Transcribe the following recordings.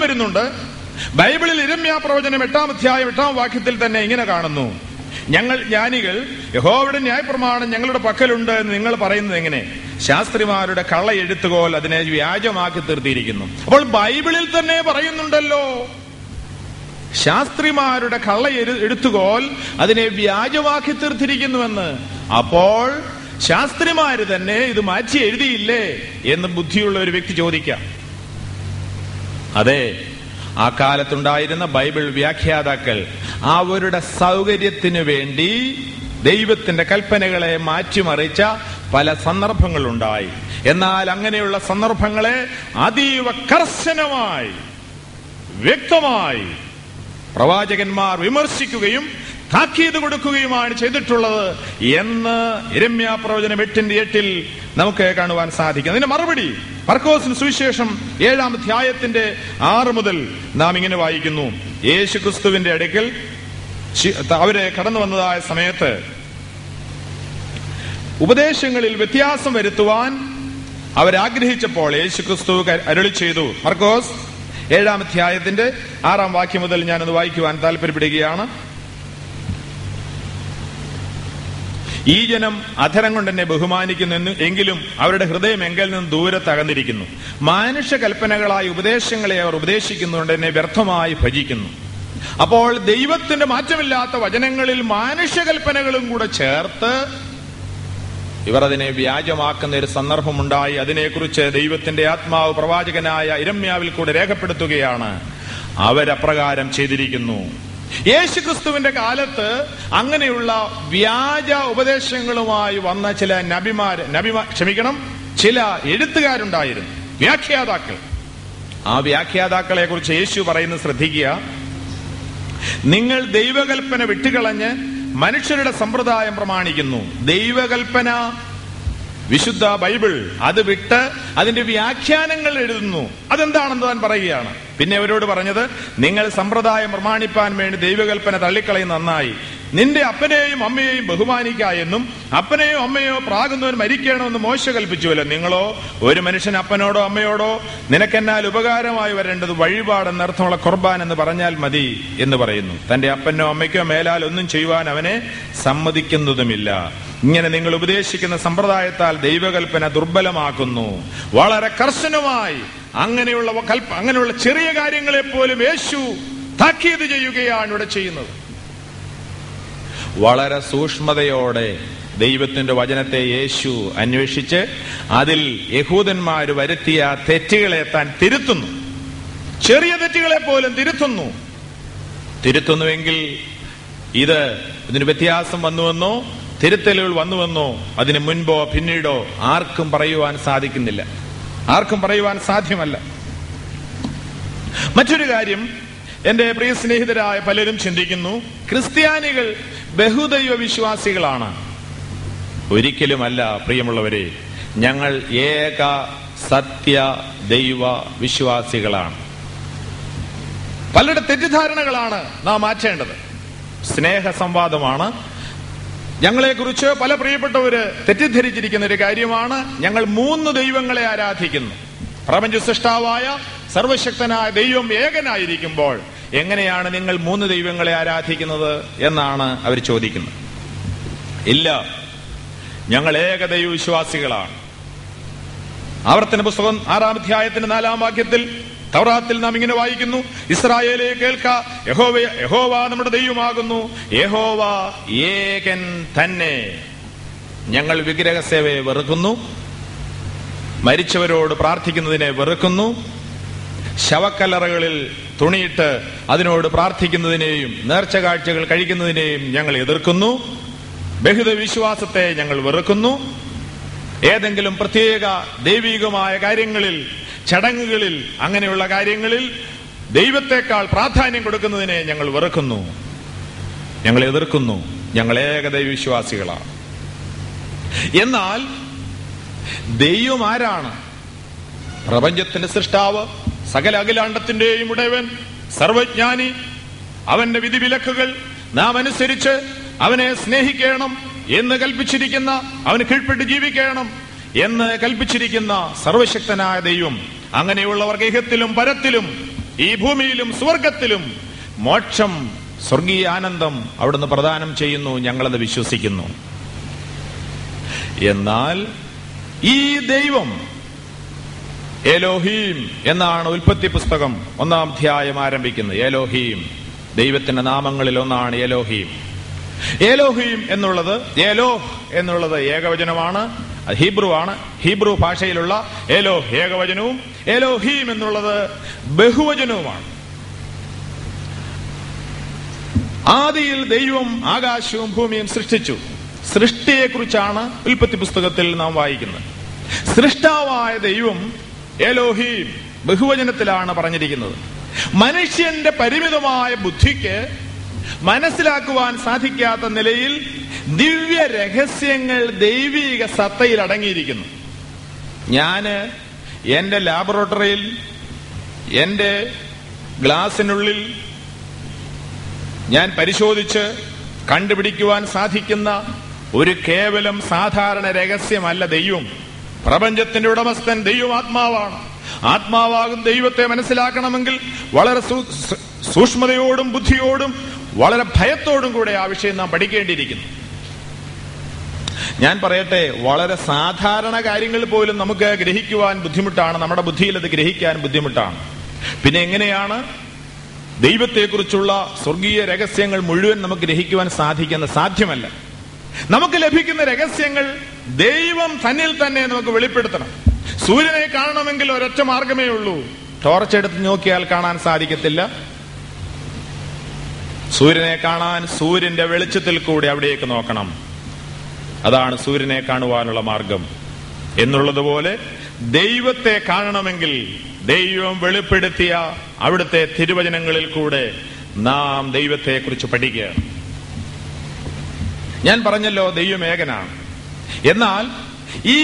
വരുന്നുണ്ട്. ബൈബിളിൽ യിരെമ്യാ പ്രവചനം 8-ാം അധ്യായം 8-ാം വാക്യത്തിൽ തന്നെ ഇങ്ങനെ കാണുന്നു: ഞങ്ങൾ ജ്ഞാനികൾ, യഹോവയുടെ ന്യായപ്രമാണം ഞങ്ങളുടെ പക്കലുണ്ട് എന്ന് നിങ്ങൾ പറയുന്നത് എങ്ങനെ? ശാസ്ത്രിമാരുടെ കള്ള എഴുത്തുകോൽ അതിനെ വ്യാജമാക്കി തീർത്തിയിരിക്കുന്നു. അപ്പോൾ ബൈബിളിൽ തന്നെ പറയുന്നുണ്ടല്ലോ, ശാസ്ത്രിമാരുടെ കള്ള എഴുത്തുകോൽ അതിനെ വ്യാജമാക്കി തീർത്തിരിക്കുന്നുവെന്ന്. അപ്പോൾ ശാസ്ത്രിമാര് തന്നെ ഇത് മാറ്റി എഴുതിയില്ലേ എന്ന് ബുദ്ധിയുള്ള ഒരു വ്യക്തി ചോദിക്കാം. അതെ, ആ കാലത്തുണ്ടായിരുന്ന ബൈബിൾ വ്യാഖ്യാതാക്കൾ അവരുടെ സൗകര്യത്തിനു വേണ്ടി ദൈവത്തിന്റെ കൽപ്പനകളെ മാറ്റിമറിച്ച പല സന്ദർഭങ്ങളുണ്ടായി. എന്നാൽ അങ്ങനെയുള്ള സന്ദർഭങ്ങളെ അതീവ കർശനമായി വ്യക്തമായി പ്രവാചകന്മാർ വിമർശിക്കുകയും താക്കീത് കൊടുക്കുകയുമാണ് ചെയ്തിട്ടുള്ളത് എന്ന് യിരെമ്യാ പ്രവചനം 8:8 നമുക്ക് കാണുവാൻ സാധിക്കും. അതിന്റെ മറുപടി മർക്കോസിന് സുവിശേഷം 7-ാം അധ്യായത്തിന്റെ 6 മുതൽ നാം ഇങ്ങനെ വായിക്കുന്നു: യേശു ക്രിസ്തുവിന്റെ അടുക്കൽ അവരെ കടന്നു വന്നതായ സമയത്ത് ഉപദേശങ്ങളിൽ വ്യത്യാസം വരുത്തുവാൻ അവരാഗ്രഹിച്ചപ്പോൾ യേശു ക്രിസ്തു അരുളി ചെയ്തു. മർക്കോസ് 7-ാം അധ്യായത്തിന്റെ 6-ാം വാക്യം മുതൽ ഞാനത് വായിക്കുവാൻ താല്പര്യപ്പെടുകയാണ്. ഈ ജനം അധരം കൊണ്ട് എന്നെ ബഹുമാനിക്കുന്നു, എങ്കിലും അവരുടെ ഹൃദയം എങ്കിൽ നിന്ന് ദൂരത്ത് അകന്നിരിക്കുന്നു. മാനുഷ്യ കൽപ്പനകളായ ഉപദേശങ്ങളെ അവർ ഉപദേശിക്കുന്നുകൊണ്ട് എന്നെ വ്യർത്ഥമായി ഭജിക്കുന്നു. അപ്പോൾ ദൈവത്തിന്റെ മാറ്റമില്ലാത്ത വചനങ്ങളിൽ മാനുഷ്യ കൽപ്പനകളും കൂടെ ചേർത്ത് ഇവർ അതിനെ വ്യാജമാക്കുന്ന ഒരു സന്ദർഭമുണ്ടായി. അതിനെക്കുറിച്ച് ദൈവത്തിന്റെ ആത്മാവ് പ്രവാചകനായ യിരെമ്യാവിൽ കൂടെ രേഖപ്പെടുത്തുകയാണ്. അവരപ്രകാരം ചെയ്തിരിക്കുന്നു. യേശുക്രിസ്തുവിന്റെ കാലത്ത് അങ്ങനെയുള്ള വ്യാജ ഉപദേശങ്ങളുമായി വന്ന ചില എഴുത്തുകാരുണ്ടായിരുന്നു, വ്യാഖ്യാതാക്കൾ. ആ വ്യാഖ്യാതാക്കളെ കുറിച്ച് യേശു പറയുന്നത് ശ്രദ്ധിക്കുക: നിങ്ങൾ ദൈവകൽപ്പന വിട്ടുകളഞ്ഞ് മനുഷ്യരുടെ സമ്പ്രദായം പ്രമാണിക്കുന്നു. ദൈവകൽപ്പന, വിശുദ്ധ ബൈബിൾ, അത് വിട്ട് അതിന്റെ വ്യാഖ്യാനങ്ങൾ എഴുതുന്നു. അതെന്താണെന്ന് താൻ പറയുകയാണ്. പിന്നെ അവരോട് പറഞ്ഞത്: നിങ്ങൾ സമ്പ്രദായം പ്രമാണിപ്പാൻ വേണ്ടി ദൈവകൽപ്പന തള്ളിക്കളയുന്ന നന്നായി. നിന്റെ അപ്പനെയും അമ്മയെയും ബഹുമാനിക്ക എന്നും അപ്പനെയോ അമ്മയോ പ്രാകുന്നവൻ മരിക്കണമെന്ന് മോശ കൽപ്പിച്ചുവല്ലോ. നിങ്ങളോ ഒരു മനുഷ്യൻ അപ്പനോടോ അമ്മയോടോ നിനക്കെന്നാൽ ഉപകാരമായി വരേണ്ടത് വഴിപാടെന്നർത്ഥമുള്ള ഖുർബാൻ എന്ന് പറഞ്ഞാൽ മതി എന്ന് പറയുന്നു. തന്റെ അപ്പനോ അമ്മയ്ക്കോ മേലാൽ ഒന്നും ചെയ്യുവാൻ അവനെ സമ്മതിക്കുന്നതുമില്ല. ഇങ്ങനെ നിങ്ങൾ ഉപദേശിക്കുന്ന സമ്പ്രദായത്താൽ ദൈവകൽപ്പന ദുർബലമാക്കുന്നു. വളരെ കർശനമായി അങ്ങനെയുള്ള ചെറിയ കാര്യങ്ങളെ പോലും യേശു താക്കീത് ചെയ്യുകയാണ് ഇവിടെ ചെയ്യുന്നത്. വളരെ സൂക്ഷ്മതയോടെ ദൈവത്തിന്റെ വചനത്തെ യേശു അന്വേഷിച്ച് അതിൽ യഹൂദന്മാര് വരുത്തിയ തെറ്റുകളെ താൻ തിരുത്തുന്നു. ചെറിയ തെറ്റുകളെ പോലും തിരുത്തുന്നുവെങ്കിൽ ഇതിന് വ്യത്യാസം വന്നുവെന്നോ തിരുത്തലുകൾ വന്നുവെന്നോ അതിന് മുൻപോ പിന്നീടോ ആർക്കും പറയുവാൻ സാധിക്കുന്നില്ല, ആർക്കും പറയുവാൻ സാധ്യമല്ല. മറ്റൊരു കാര്യം, എന്റെ പ്രിയ സ്നേഹിതരായ പലരും ചിന്തിക്കുന്നു, ക്രിസ്ത്യാനികൾ ബഹുദൈവ വിശ്വാസികളാണ്. ഒരിക്കലുമല്ല പ്രിയമുള്ളവരെ, ഞങ്ങൾ ഏക സത്യ ദൈവ വിശ്വാസികളാണ്. പലരുടെ തെറ്റിദ്ധാരണകളാണ് നാം മാറ്റേണ്ടത്. സ്നേഹ സംവാദമാണ്. ഞങ്ങളെക്കുറിച്ച് പല പ്രിയപ്പെട്ടവര് തെറ്റിദ്ധരിച്ചിരിക്കുന്ന ഒരു കാര്യമാണ്, ഞങ്ങൾ 3 ദൈവങ്ങളെ ആരാധിക്കുന്നു. പ്രപഞ്ച സൃഷ്ടാവായ സർവശക്തനായ ദൈവം ഏകനായിരിക്കുമ്പോൾ എങ്ങനെയാണ് നിങ്ങൾ 3 ദൈവങ്ങളെ ആരാധിക്കുന്നത് എന്നാണ് അവർ ചോദിക്കുന്നത്. ഇല്ല, ഞങ്ങൾ ഏക ദൈവ വിശ്വാസികളാണ്. ആവർത്തന പുസ്തകം 6-ാം അധ്യായത്തിന്റെ 4-ാം വാക്യത്തിൽ തൗറാത്തിൽ നാം ഇങ്ങനെ വായിക്കുന്നു: ഇസ്രായേലേ കേൾക്ക, യഹോവ നമ്മുടെ ദൈവമാകുന്നു, യഹോവ ഏകൻ തന്നെ. ഞങ്ങൾ വിഗ്രഹസേവയെ വെറുക്കുന്നു, മരിച്ചവരോട് പ്രാർത്ഥിക്കുന്നതിനെ വെറുക്കുന്നു, ശവക്കല്ലറകളിൽ തുണിയിട്ട് അതിനോട് പ്രാർത്ഥിക്കുന്നതിനെയും നേർച്ച കാഴ്ചകൾ കഴിക്കുന്നതിനെയും ഞങ്ങൾ എതിർക്കുന്നു. ബഹുദൈവ വിശ്വാസത്തെ ഞങ്ങൾ വെറുക്കുന്നു. ഏതെങ്കിലും പ്രത്യേക ദൈവികമായ കാര്യങ്ങളിൽ, ചടങ്ങുകളിൽ, അങ്ങനെയുള്ള കാര്യങ്ങളിൽ ദൈവത്തെക്കാൾ പ്രാധാന്യം കൊടുക്കുന്നതിനെ ഞങ്ങൾ വെറുക്കുന്നു, ഞങ്ങൾ എതിർക്കുന്നു. ഞങ്ങൾ ഏകദൈവ വിശ്വാസികളാണ്. എന്നാൽ ദൈവം ആരാണ്? പ്രപഞ്ചത്തിന്റെ സൃഷ്ടാവ്, സകല അഖിലാണ്ടത്തിന്റെയും ഉടയവൻ, സർവജ്ഞാനി. അവന്റെ വിധിവിലക്കുകൾ നാം അനുസരിച്ച് അവനെ സ്നേഹിക്കണം എന്ന് കൽപ്പിച്ചിരിക്കുന്ന, അവന് കീഴ്പ്പെട്ട് ജീവിക്കണം എന്ന് കൽപ്പിച്ചിരിക്കുന്ന സർവശക്തനായ ദൈവം. അങ്ങനെയുള്ളവർ ഗേഹത്തിലും പരത്തിലും ഈ ഭൂമിയിലും സ്വർഗത്തിലും മോക്ഷം, സ്വർഗീയ ആനന്ദം അവിടുന്ന് പ്രദാനം ചെയ്യുന്നു. ഞങ്ങളത് വിശ്വസിക്കുന്നു. എന്നാൽ ഈ ദൈവം എലോഹീം എന്നാണ് ഉൽപ്പത്തി പുസ്തകം 1-ാം അധ്യായം ആരംഭിക്കുന്നത്. എലോഹീം, ദൈവത്തിന്റെ നാമങ്ങളിൽ ഒന്നാണ് എലോഹീം. എലോഹീം എന്നുള്ളത്, എലോഹ് എന്നുള്ളത് ഏകവചനമാണ്, ഹീബ്രു ആണ്. ഹീബ്രു ഭാഷയിലുള്ള എലോഹ് ഏകവചനവും എലോഹീം എന്നുള്ളത് ബഹുവചനവുമാണ്. ആദിയിൽ ദൈവം ആകാശവും ഭൂമിയും സൃഷ്ടിച്ചു. സൃഷ്ടിയെക്കുറിച്ചാണ് ഉൽപ്പത്തി പുസ്തകത്തിൽ നാം വായിക്കുന്നത്. സൃഷ്ടാവായ ദൈവം എലോഹീം ബഹുവചനത്തിലാണ് പറഞ്ഞിരിക്കുന്നത്. മനുഷ്യന്റെ പരിമിതമായ ബുദ്ധിക്ക് മനസ്സിലാക്കുവാൻ സാധിക്കാത്ത നിലയിൽ ദിവ്യ രഹസ്യങ്ങൾ ദൈവിക സത്തയിൽ അടങ്ങിയിരിക്കുന്നു. ഞാന് എന്റെ ലാബറട്ടറിയിൽ എന്റെ ഗ്ലാസിനുള്ളിൽ ഞാൻ പരിശോധിച്ച് കണ്ടുപിടിക്കുവാൻ സാധിക്കുന്ന ഒരു കേവലം സാധാരണ രഹസ്യമല്ല ദൈവം. പ്രപഞ്ചത്തിന്റെ ഉടമസ്ഥൻ ദൈവം ആത്മാവാണ്. ആത്മാവാകും ദൈവത്തെ മനസ്സിലാക്കണമെങ്കിൽ വളരെ സൂക്ഷ്മതയോടും ബുദ്ധിയോടും വളരെ ഭയത്തോടും കൂടെ ആ വിഷയം നാം പഠിക്കേണ്ടിയിരിക്കുന്നു. ഞാൻ പറയട്ടെ, വളരെ സാധാരണ കാര്യങ്ങൾ പോലും നമുക്ക് ഗ്രഹിക്കുവാൻ ബുദ്ധിമുട്ടാണ്. നമ്മുടെ ബുദ്ധിയിൽ അത് ഗ്രഹിക്കാൻ ബുദ്ധിമുട്ടാണ്. പിന്നെ എങ്ങനെയാണ് ദൈവത്തെക്കുറിച്ചുള്ള സ്വർഗീയ രഹസ്യങ്ങൾ മുഴുവൻ നമുക്ക് ഗ്രഹിക്കുവാൻ സാധ്യമല്ല. നമുക്ക് ലഭിക്കുന്ന രഹസ്യങ്ങൾ ദൈവം തന്നിൽ തന്നെ നമുക്ക് വെളിപ്പെടുത്തണം. സൂര്യനെ കാണണമെങ്കിൽ ഒരൊറ്റ മാർഗമേ ഉള്ളൂ. ടോർച്ച് എടുത്ത് നോക്കിയാൽ കാണാൻ സാധിക്കത്തില്ല. സൂര്യനെ കാണാൻ സൂര്യന്റെ വെളിച്ചത്തിൽ കൂടി അവിടേക്ക് നോക്കണം. അതാണ് സൂര്യനെ കാണുവാനുള്ള മാർഗം. എന്നുള്ളതുപോലെ ദൈവത്തെ കാണണമെങ്കിൽ ദൈവം വെളിപ്പെടുത്തിയ അവിടുത്തെ തിരുവചനങ്ങളിൽ കൂടെ നാം ദൈവത്തെക്കുറിച്ച് പഠിക്കുകയാണ്. ഞാൻ പറഞ്ഞല്ലോ, ദൈവം ഏകനാണ്. എന്നാൽ ഈ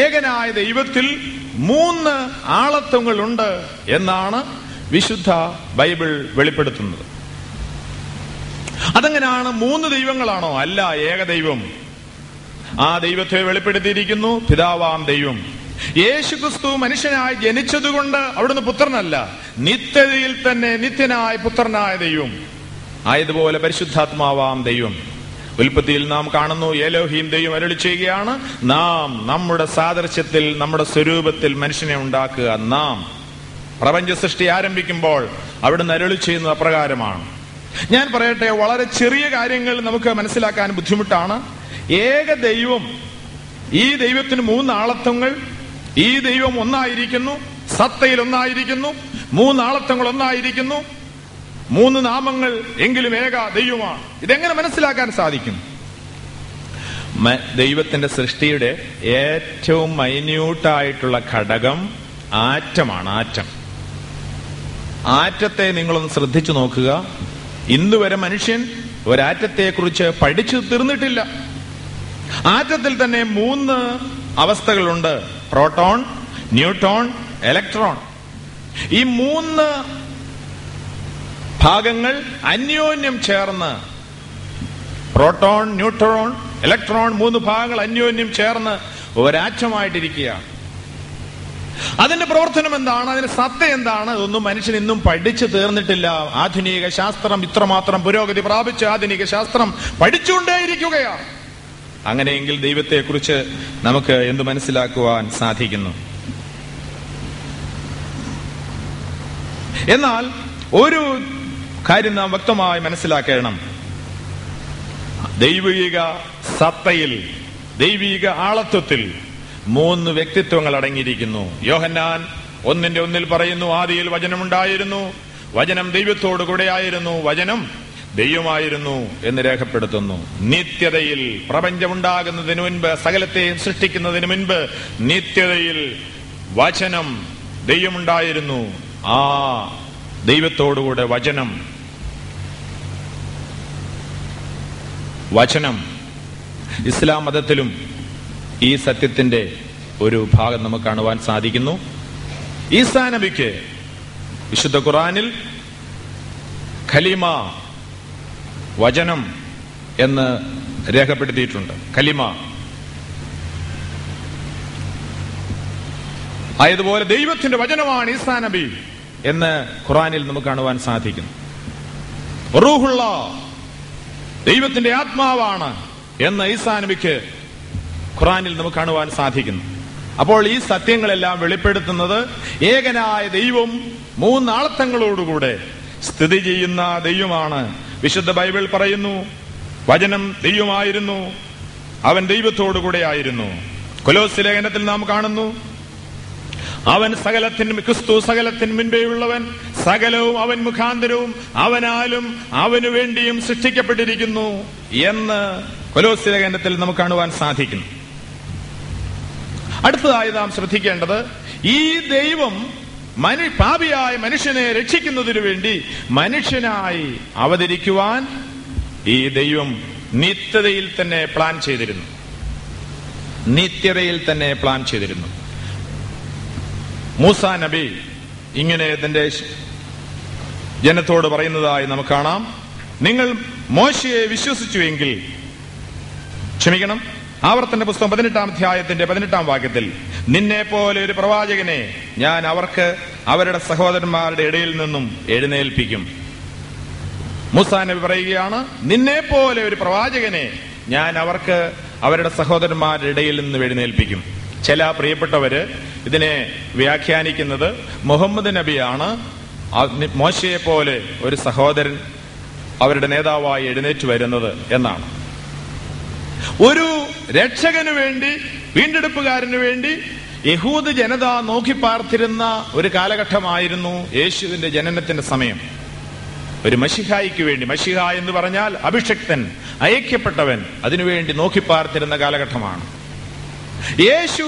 ഏകനായ ദൈവത്തിൽ 3 ആളത്വങ്ങളുണ്ട് എന്നാണ് വിശുദ്ധ ബൈബിൾ വെളിപ്പെടുത്തുന്നത്. അതെങ്ങനെയാണ്? 3 ദൈവങ്ങളാണോ? അല്ല, ഏകദൈവം. ആ ദൈവത്തെ വെളിപ്പെടുത്തിയിരിക്കുന്നു പിതാവാം ദൈവം. യേശുക്രിസ്തു മനുഷ്യനായി ജനിച്ചതുകൊണ്ട് അവിടുന്ന് പുത്രനല്ല, നിത്യതയിൽ തന്നെ നിത്യനായ പുത്രനായ ദൈവം ആയതുപോലെ പരിശുദ്ധാത്മാവാം ദൈവം. ഉൽപ്പത്തിയിൽ നാം കാണുന്നു, എലോഹീം ദൈവം അരുളി ചെയ്യുകയാണ്, നാം നമ്മുടെ സാദൃശ്യത്തിൽ നമ്മുടെ സ്വരൂപത്തിൽ മനുഷ്യനെ ഉണ്ടാക്കുക. നാം പ്രപഞ്ച സൃഷ്ടി ആരംഭിക്കുമ്പോൾ അവിടുന്ന് അരുളി ചെയ്യുന്നത് അപ്രകാരമാണ്. ഞാൻ പറയട്ടെ, വളരെ ചെറിയ കാര്യങ്ങൾ നമുക്ക് മനസ്സിലാക്കാൻ ബുദ്ധിമുട്ടാണ്. ഏക ദൈവം, ഈ ദൈവത്തിന് 3 ആളത്വങ്ങൾ. ഈ ദൈവം ഒന്നായിരിക്കുന്നു, സത്തയിൽ ഒന്നായിരിക്കുന്നു, 3 ആളത്വങ്ങൾ ഒന്നായിരിക്കുന്നു, 3 നാമങ്ങൾ എങ്കിലും ഏക ദൈവമാണ്. ഇതെങ്ങനെ മനസ്സിലാക്കാൻ സാധിക്കും? ദൈവത്തിന്റെ സൃഷ്ടിയുടെ ഏറ്റവും മൈന്യൂട്ടായിട്ടുള്ള ഘടകം ആറ്റമാണ്. ആറ്റത്തെ നിങ്ങളൊന്ന് ശ്രദ്ധിച്ചു നോക്കുക. ഇന്ന് വരെ മനുഷ്യൻ ഒരാറ്റത്തെ കുറിച്ച് പഠിച്ചു തീർന്നിട്ടില്ല. ആറ്റത്തിൽ തന്നെ 3 അവസ്ഥകളുണ്ട്: പ്രോട്ടോൺ, ന്യൂട്രോൺ, ഇലക്ട്രോൺ. ഈ 3 ഭാഗങ്ങൾ അന്യോന്യം ചേർന്ന്, പ്രോട്ടോൺ, ന്യൂട്രോൺ, ഇലക്ട്രോൺ, 3 ഭാഗങ്ങൾ അന്യോന്യം ചേർന്ന് ഒരാറ്റമായിട്ടിരിക്കുകയാണ്. അതിന്റെ പ്രവർത്തനം എന്താണ്? അതിന്റെ സത്ത എന്താണ്? ഇതൊന്നും മനുഷ്യൻ ഇന്നും പഠിച്ചു തീർന്നിട്ടില്ല. ആധുനിക ശാസ്ത്രം ഇത്രമാത്രം പുരോഗതി പ്രാപിച്ച് ആധുനിക ശാസ്ത്രം പഠിച്ചുകൊണ്ടേയിരിക്കുകയാണ്. അങ്ങനെയെങ്കിൽ ദൈവത്തെക്കുറിച്ച് നമുക്ക് എന്ത് മനസ്സിലാക്കുവാൻ സാധിക്കുന്നു? എന്നാൽ ഒരു കാര്യം നാം വ്യക്തമായി മനസ്സിലാക്കണം. ദൈവിക സത്തയിൽ, ദൈവിക ആളത്വത്തിൽ 3 വ്യക്തിത്വങ്ങൾ അടങ്ങിയിരിക്കുന്നു. യോഹന്നാൻ 1:1 പറയുന്നു, ആദിയിൽ വചനമുണ്ടായിരുന്നു, വചനം ദൈവത്തോടു കൂടെയായിരുന്നു, വചനം ദൈവമായിരുന്നു എന്ന് രേഖപ്പെടുത്തുന്നു. നിത്യതയിൽ, പ്രപഞ്ചമുണ്ടാകുന്നതിന് മുൻപ്, സകലത്തെയും സൃഷ്ടിക്കുന്നതിന് മുൻപ് നിത്യതയിൽ വചനം ദൈവമുണ്ടായിരുന്നു. ആ ദൈവത്തോടുകൂടെ വചനം ഇസ്ലാം മതത്തിലും ഈ സത്യത്തിന്റെ ഒരു ഭാഗം നമുക്ക് കാണുവാൻ സാധിക്കുന്നു. ഈസാ നബിക്ക് വിശുദ്ധ ഖുർആനിൽ ഖലീമ, വചനം എന്ന് രേഖപ്പെടുത്തിയിട്ടുണ്ട്. ഖലീമ ആയതുപോലെ ദൈവത്തിന്റെ വചനമാണ് ഈസാ നബി. എന്ന് ഖുർആനിൽ നമുക്ക് കാണുവാൻ സാധിക്കുന്നു. റൂഹുള്ള, ദൈവത്തിന്റെ ആത്മാവാണ് എന്ന് ഈസാ നബിക്ക് ഖുർആനിൽ നമുക്ക് കാണുവാൻ സാധിക്കുന്നു. അപ്പോൾ ഈ സത്യങ്ങളെല്ലാം വെളിപ്പെടുത്തുന്നത് ഏകനായ ദൈവം മൂന്നാളത്തങ്ങളോടുകൂടെ സ്ഥിതി ചെയ്യുന്ന ദൈവമാണ്. വിശുദ്ധ ബൈബിൾ പറയുന്നു, വചനം ദൈവമായിരുന്നു, അവൻ ദൈവത്തോടുകൂടെ ആയിരുന്നു. കൊലോസ്യ ലേഖനത്തിൽ നാം കാണുന്നു, അവൻ ക്രിസ്തു സകലത്തിന് മുൻപേയുള്ളവൻ, സകലവും അവൻ മുഖാന്തരവും അവനാലും അവനു വേണ്ടിയും സൃഷ്ടിക്കപ്പെട്ടിരിക്കുന്നു എന്ന് കൊലോസ്യ ലേഖനത്തിൽ നമുക്ക് കാണുവാൻ സാധിക്കുന്നു. അടുത്തതായി നാം ശ്രദ്ധിക്കേണ്ടത്, ഈ ദൈവം പാപിയായ മനുഷ്യനെ രക്ഷിക്കുന്നതിനു വേണ്ടി മനുഷ്യനായി അവതരിക്കുവാൻ ഈ ദൈവം നിത്യതയിൽ തന്നെ പ്ലാൻ ചെയ്തിരുന്നു. നിത്യതയിൽ തന്നെ പ്ലാൻ ചെയ്തിരുന്നു. മൂസാ നബി ഇങ്ങനെ തന്റെ ജനത്തോട് പറയുന്നതായി നമുക്ക് കാണാം. നിങ്ങൾ മോശയെ വിശ്വസിച്ചുവെങ്കിൽ, ക്ഷമിക്കണം, ആവർത്തന പുസ്തകം 18-ാം അധ്യായത്തിന്റെ 18-ാം വാക്യത്തിൽ, നിന്നെ പോലെ ഒരു പ്രവാചകനെ ഞാൻ അവർക്ക് അവരുടെ സഹോദരന്മാരുടെ ഇടയിൽ നിന്നും എഴുന്നേൽപ്പിക്കും. മൂസാ നബി പറയുകയാണ്, നിന്നെ പോലെ ഒരു പ്രവാചകനെ ഞാൻ അവർക്ക് അവരുടെ സഹോദരന്മാരുടെ ഇടയിൽ നിന്നും എഴുന്നേൽപ്പിക്കും. ചില പ്രിയപ്പെട്ടവര് ഇതിനെ വ്യാഖ്യാനിക്കുന്നത് മുഹമ്മദ് നബിയാണ് മോശയെ പോലെ ഒരു സഹോദരൻ അവരുടെ നേതാവായി എഴുന്നേറ്റ് വരുന്നത് എന്നാണ്. ഒരു രക്ഷകന് വേണ്ടി, വീണ്ടെടുപ്പുകാരന് വേണ്ടി യഹൂദ ജനത നോക്കി പാർത്തിരുന്ന ഒരു കാലഘട്ടമായിരുന്നു യേശുവിന്റെ ജനനത്തിന്റെ സമയം. ഒരു മശിഹായിക്ക് വേണ്ടി, മശിഹ എന്ന് പറഞ്ഞാൽ അഭിഷിക്തൻ, അയക്കപ്പെട്ടവൻ, അതിനുവേണ്ടി നോക്കി പാർത്തിരുന്ന കാലഘട്ടമാണ്. യേശു